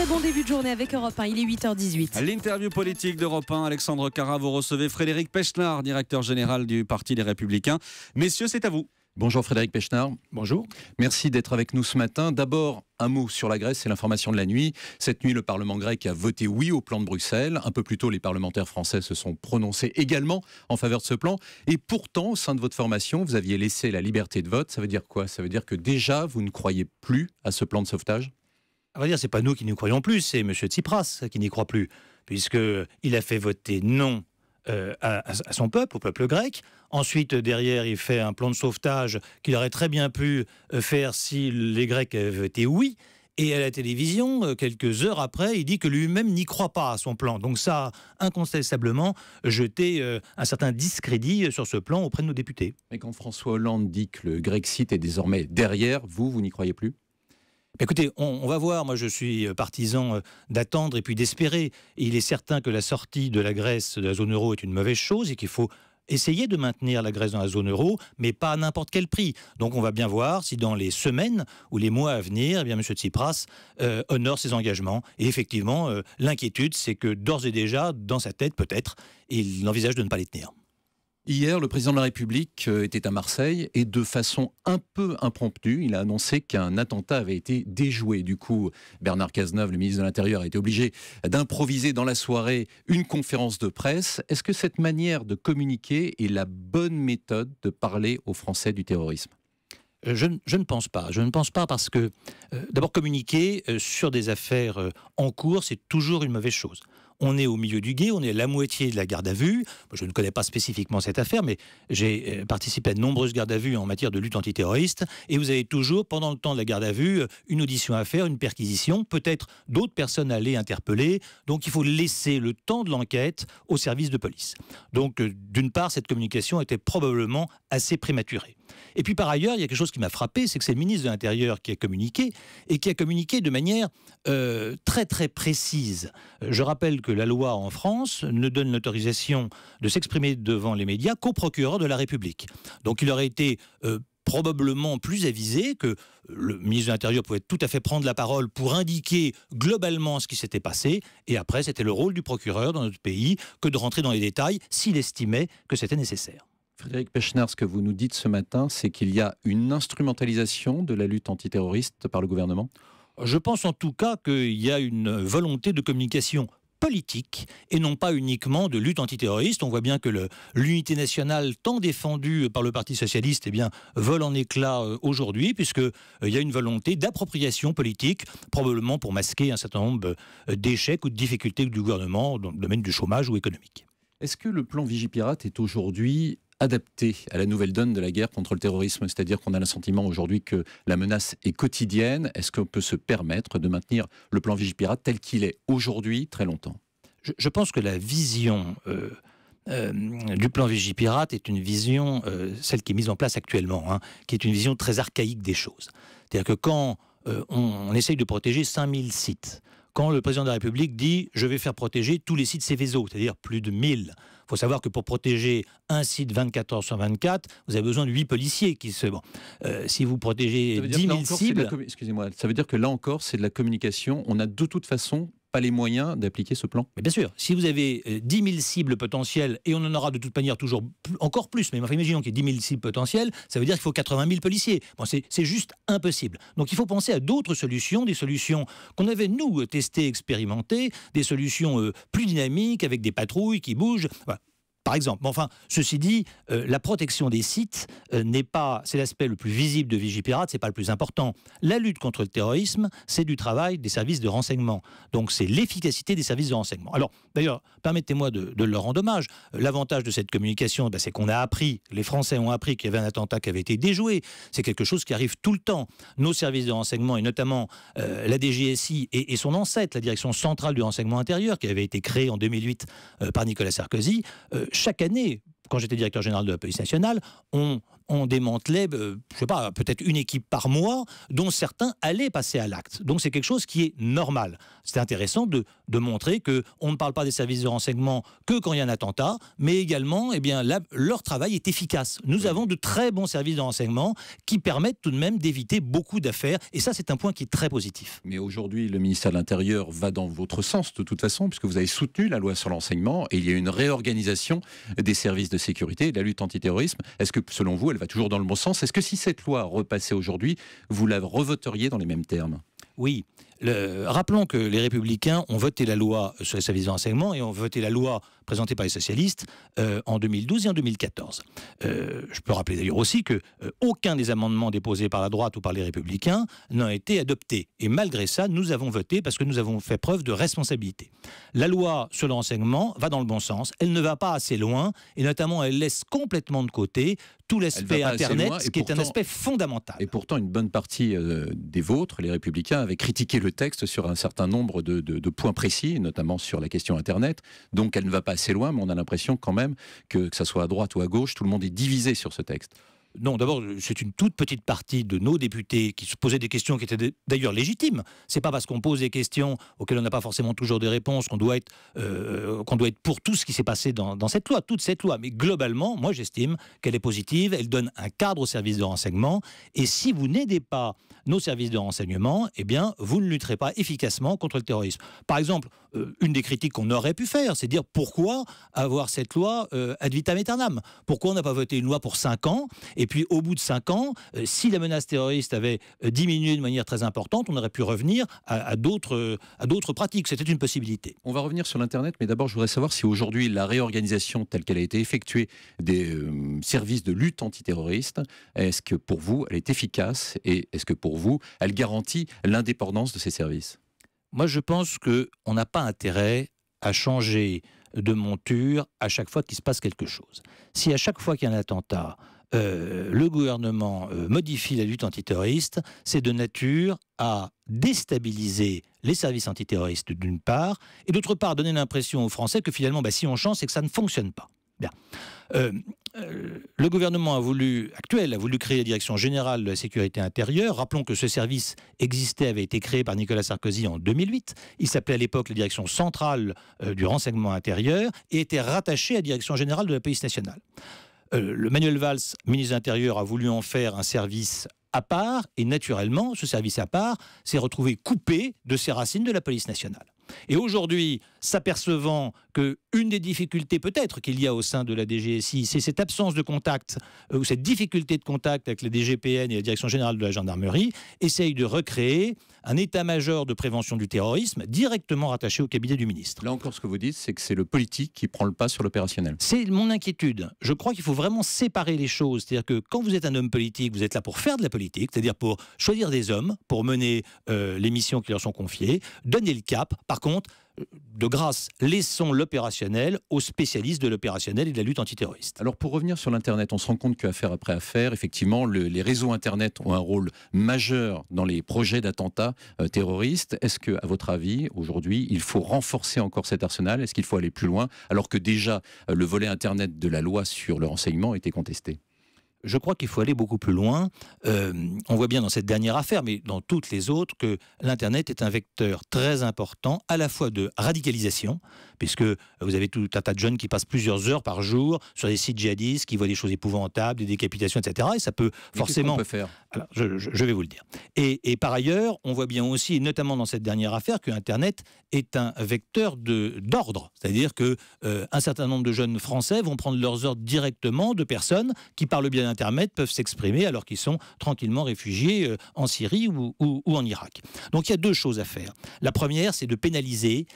Très bon début de journée avec Europe 1, il est 8h18. L'interview politique d'Europe 1, Alexandre Carra, vous recevez Frédéric Pechnard, directeur général du Parti des Républicains. Messieurs, c'est à vous. Bonjour Frédéric Pechnard. Bonjour. Merci d'être avec nous ce matin. D'abord, un mot sur la Grèce, c'est l'information de la nuit. Cette nuit, le Parlement grec a voté oui au plan de Bruxelles. Un peu plus tôt, les parlementaires français se sont prononcés également en faveur de ce plan. Et pourtant, au sein de votre formation, vous aviez laissé la liberté de vote. Ça veut dire quoi? Ça veut dire que déjà, vous ne croyez plus à ce plan de sauvetage? À vrai dire, c'est pas nous qui n'y croyons plus, c'est M. Tsipras qui n'y croit plus, puisqu'il a fait voter non à son peuple, au peuple grec. Ensuite, derrière, il fait un plan de sauvetage qu'il aurait très bien pu faire si les Grecs avaient voté oui. Et à la télévision, quelques heures après, il dit que lui-même n'y croit pas à son plan. Donc ça a incontestablement jeté un certain discrédit sur ce plan auprès de nos députés. Mais quand François Hollande dit que le Grexit est désormais derrière, vous n'y croyez plus? Écoutez, on va voir. Moi, je suis partisan d'attendre et puis d'espérer. Et il est certain que la sortie de la Grèce de la zone euro est une mauvaise chose et qu'il faut essayer de maintenir la Grèce dans la zone euro, mais pas à n'importe quel prix. Donc on va bien voir si dans les semaines ou les mois à venir, eh bien, M. Tsipras honore ses engagements. Et effectivement, l'inquiétude, c'est que d'ores et déjà, dans sa tête peut-être, il envisage de ne pas les tenir. Hier, le président de la République était à Marseille et de façon un peu impromptue, il a annoncé qu'un attentat avait été déjoué. Du coup, Bernard Cazeneuve, le ministre de l'Intérieur, a été obligé d'improviser dans la soirée une conférence de presse. Est-ce que cette manière de communiquer est la bonne méthode de parler aux Français du terrorisme ? Je ne pense pas. Je ne pense pas parce que, d'abord, communiquer sur des affaires en cours, c'est toujours une mauvaise chose. On est au milieu du gué, on est à la moitié de la garde à vue. Je ne connais pas spécifiquement cette affaire, mais j'ai participé à de nombreuses gardes à vue en matière de lutte antiterroriste. Et vous avez toujours, pendant le temps de la garde à vue, une audition à faire, une perquisition, peut-être d'autres personnes à aller interpeller. Donc il faut laisser le temps de l'enquête au service de police. Donc d'une part, cette communication était probablement assez prématurée. Et puis par ailleurs, il y a quelque chose qui m'a frappé, c'est que c'est le ministre de l'Intérieur qui a communiqué, et qui a communiqué de manière très très précise. Je rappelle que la loi en France ne donne l'autorisation de s'exprimer devant les médias qu'au procureur de la République. Donc il aurait été probablement plus avisé que le ministre de l'Intérieur pouvait tout à fait prendre la parole pour indiquer globalement ce qui s'était passé, et après c'était le rôle du procureur dans notre pays que de rentrer dans les détails s'il estimait que c'était nécessaire. Frédéric Pechnard, ce que vous nous dites ce matin, c'est qu'il y a une instrumentalisation de la lutte antiterroriste par le gouvernement? Je pense en tout cas qu'il y a une volonté de communication politique et non pas uniquement de lutte antiterroriste. On voit bien que l'unité nationale tant défendue par le Parti socialiste vole en éclats aujourd'hui, puisqu'il y a une volonté d'appropriation politique, probablement pour masquer un certain nombre d'échecs ou de difficultés du gouvernement dans le domaine du chômage ou économique. Est-ce que le plan Vigipirate est aujourd'hui adapté à la nouvelle donne de la guerre contre le terrorisme? C'est-à-dire qu'on a le sentiment aujourd'hui que la menace est quotidienne. Est-ce qu'on peut se permettre de maintenir le plan Vigipirate tel qu'il est aujourd'hui très longtemps? Je pense que la vision du plan Vigipirate est une vision, celle qui est mise en place actuellement, qui est une vision très archaïque des choses. C'est-à-dire que quand on essaye de protéger 5000 sites, quand le président de la République dit « je vais faire protéger tous les sites Seveso », c'est-à-dire plus de 1000. Il faut savoir que pour protéger un site 24 heures sur 24, vous avez besoin de 8 policiers qui se... si vous protégez 10 000 cibles... Excusez-moi, ça veut dire que là encore, c'est de la communication. On n'a de toute façon pas les moyens d'appliquer ce plan? Mais bien sûr, si vous avez 10 000 cibles potentielles, et on en aura de toute manière toujours encore plus, mais enfin, imaginons qu'il y ait 10 000 cibles potentielles, ça veut dire qu'il faut 80 000 policiers. Bon, c'est juste impossible. Donc il faut penser à d'autres solutions, des solutions qu'on avait, nous, testées, expérimentées, des solutions plus dynamiques, avec des patrouilles qui bougent. Voilà. Par exemple. Mais enfin, ceci dit, la protection des sites n'est pas, c'est l'aspect le plus visible de Vigipirate, c'est pas le plus important. La lutte contre le terrorisme, c'est du travail des services de renseignement. Donc c'est l'efficacité des services de renseignement. Alors, d'ailleurs, permettez-moi de leur rendre hommage. L'avantage de cette communication, c'est qu'on a appris, les Français ont appris qu'il y avait un attentat qui avait été déjoué. C'est quelque chose qui arrive tout le temps. Nos services de renseignement, et notamment la DGSI et son ancêtre, la Direction centrale du renseignement intérieur, qui avait été créée en 2008 par Nicolas Sarkozy, chaque année, quand j'étais directeur général de la police nationale, on on démantelait, je sais pas, peut-être une équipe par mois, dont certains allaient passer à l'acte. Donc c'est quelque chose qui est normal. C'est intéressant de montrer qu'on ne parle pas des services de renseignement que quand il y a un attentat, mais également, eh bien, leur travail est efficace. Nous avons de très bons services de renseignement qui permettent tout de même d'éviter beaucoup d'affaires, et ça c'est un point qui est très positif. Mais aujourd'hui, le ministère de l'Intérieur va dans votre sens de toute façon, puisque vous avez soutenu la loi sur l'enseignement, et il y a une réorganisation des services de sécurité et de la lutte antiterrorisme. Est-ce que, selon vous, elle va toujours dans le bon sens? Est-ce que si cette loi repassait aujourd'hui, vous la revoteriez dans les mêmes termes? Oui. Rappelons que les Républicains ont voté la loi sur les services de renseignement et ont voté la loi présentée par les socialistes en 2012 et en 2014. Je peux rappeler d'ailleurs aussi que aucun des amendements déposés par la droite ou par les Républicains n'a été adopté. Et malgré ça, nous avons voté parce que nous avons fait preuve de responsabilité. La loi sur le renseignement va dans le bon sens. Elle ne va pas assez loin et notamment elle laisse complètement de côté tout l'aspect Internet, ce qui est un aspect fondamental. Et pourtant, une bonne partie des vôtres, les Républicains, avaient critiqué le texte sur un certain nombre de points précis, notamment sur la question Internet. Donc elle ne va pas assez loin, mais on a l'impression quand même que ça soit à droite ou à gauche, tout le monde est divisé sur ce texte. Non, d'abord, c'est une toute petite partie de nos députés qui se posaient des questions qui étaient d'ailleurs légitimes. C'est pas parce qu'on pose des questions auxquelles on n'a pas forcément toujours des réponses qu'on doit être pour tout ce qui s'est passé dans cette loi, toute cette loi. Mais globalement, moi j'estime qu'elle est positive, elle donne un cadre aux services de renseignement. Et si vous n'aidez pas nos services de renseignement, eh bien, vous ne lutterez pas efficacement contre le terrorisme. Par exemple, une des critiques qu'on aurait pu faire, c'est dire pourquoi avoir cette loi ad vitam aeternam? Pourquoi on n'a pas voté une loi pour 5 ans? Et puis, au bout de 5 ans, si la menace terroriste avait diminué de manière très importante, on aurait pu revenir à d'autres pratiques. C'était une possibilité. On va revenir sur l'Internet, mais d'abord, je voudrais savoir si aujourd'hui, la réorganisation telle qu'elle a été effectuée des services de lutte antiterroriste, est-ce que pour vous, elle est efficace et est-ce que pour vous, elle garantit l'indépendance de ces services? Moi, je pense qu'on n'a pas intérêt à changer de monture à chaque fois qu'il se passe quelque chose. Si à chaque fois qu'il y a un attentat, le gouvernement modifie la lutte antiterroriste, c'est de nature à déstabiliser les services antiterroristes d'une part, et d'autre part donner l'impression aux Français que finalement, si on change, c'est que ça ne fonctionne pas. Bien. Le gouvernement actuel a voulu créer la Direction générale de la sécurité intérieure. Rappelons que ce service avait été créé par Nicolas Sarkozy en 2008. Il s'appelait à l'époque la Direction centrale du renseignement intérieur et était rattaché à la Direction générale de la police nationale. Le Manuel Valls, ministre de l'Intérieur, a voulu en faire un service à part, et naturellement, ce service à part s'est retrouvé coupé de ses racines de la police nationale. Et aujourd'hui, s'apercevant qu'une des difficultés peut-être qu'il y a au sein de la DGSI, c'est cette absence de contact, ou cette difficulté de contact avec la DGPN et la Direction générale de la gendarmerie, essaye de recréer un état-major de prévention du terrorisme directement rattaché au cabinet du ministre. Là encore, ce que vous dites, c'est que c'est le politique qui prend le pas sur l'opérationnel. C'est mon inquiétude. Je crois qu'il faut vraiment séparer les choses. C'est-à-dire que quand vous êtes un homme politique, vous êtes là pour faire de la politique, c'est-à-dire pour choisir des hommes, pour mener les missions qui leur sont confiées, donner le cap. Par contre, de grâce, laissons l'opérationnel aux spécialistes de l'opérationnel et de la lutte antiterroriste. Alors pour revenir sur l'Internet, on se rend compte qu'affaire après affaire, effectivement, les réseaux Internet ont un rôle majeur dans les projets d'attentats terroristes. Est-ce que, à votre avis, aujourd'hui, il faut renforcer encore cet arsenal? Est-ce qu'il faut aller plus loin, alors que déjà le volet Internet de la loi sur le renseignement était contesté? Je crois qu'il faut aller beaucoup plus loin. On voit bien dans cette dernière affaire, mais dans toutes les autres, que l'Internet est un vecteur très important, à la fois de radicalisation, puisque vous avez tout un tas de jeunes qui passent plusieurs heures par jour sur des sites djihadistes, qui voient des choses épouvantables, des décapitations, etc. Et ça peut forcément... Qu'est-ce qu'on peut faire? Alors, je vais vous le dire. Et par ailleurs, on voit bien aussi, notamment dans cette dernière affaire, que Internet est un vecteur d'ordre. C'est-à-dire qu'un certain nombre de jeunes Français vont prendre leurs ordres directement de personnes qui, par le biais d'Internet, peuvent s'exprimer alors qu'ils sont tranquillement réfugiés en Syrie ou en Irak. Donc il y a deux choses à faire. La première, c'est de pénaliser,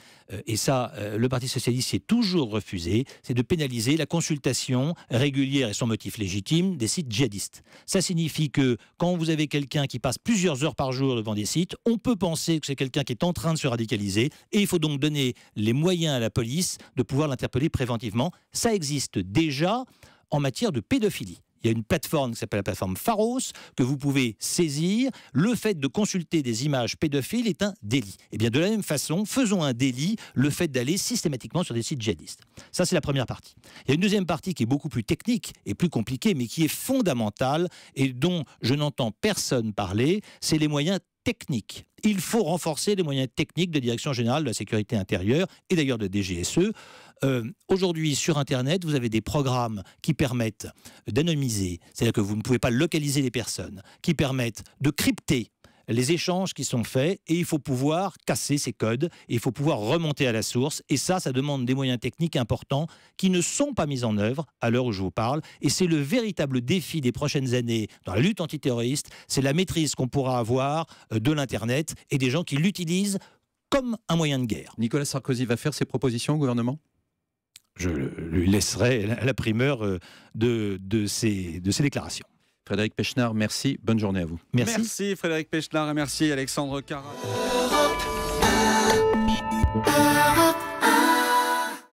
et ça, le Parti socialiste s'y est toujours refusé, c'est de pénaliser la consultation régulière et sans motif légitime des sites djihadistes. Ça signifie que quand vous avez quelqu'un qui passe plusieurs heures par jour devant des sites, on peut penser que c'est quelqu'un qui est en train de se radicaliser, et il faut donc donner les moyens à la police de pouvoir l'interpeller préventivement. Ça existe déjà en matière de pédophilie. Il y a une plateforme qui s'appelle la plateforme Pharos que vous pouvez saisir. Le fait de consulter des images pédophiles est un délit. Et bien de la même façon, faisons un délit le fait d'aller systématiquement sur des sites djihadistes. Ça, c'est la première partie. Il y a une deuxième partie qui est beaucoup plus technique et plus compliquée, mais qui est fondamentale et dont je n'entends personne parler, c'est les moyens techniques. Il faut renforcer les moyens techniques de Direction générale de la sécurité intérieure et d'ailleurs de DGSE. Aujourd'hui, sur Internet, vous avez des programmes qui permettent d'anonymiser, c'est-à-dire que vous ne pouvez pas localiser les personnes, qui permettent de crypter les échanges qui sont faits, et il faut pouvoir casser ces codes, et il faut pouvoir remonter à la source, et ça demande des moyens techniques importants qui ne sont pas mis en œuvre à l'heure où je vous parle, et c'est le véritable défi des prochaines années dans la lutte antiterroriste, c'est la maîtrise qu'on pourra avoir de l'Internet et des gens qui l'utilisent comme un moyen de guerre. Nicolas Sarkozy va faire ses propositions au gouvernement ? Je lui laisserai la primeur de ces déclarations. Frédéric Pechnard, merci. Bonne journée à vous. Merci. Merci Frédéric Pechnard et merci Alexandre Carra.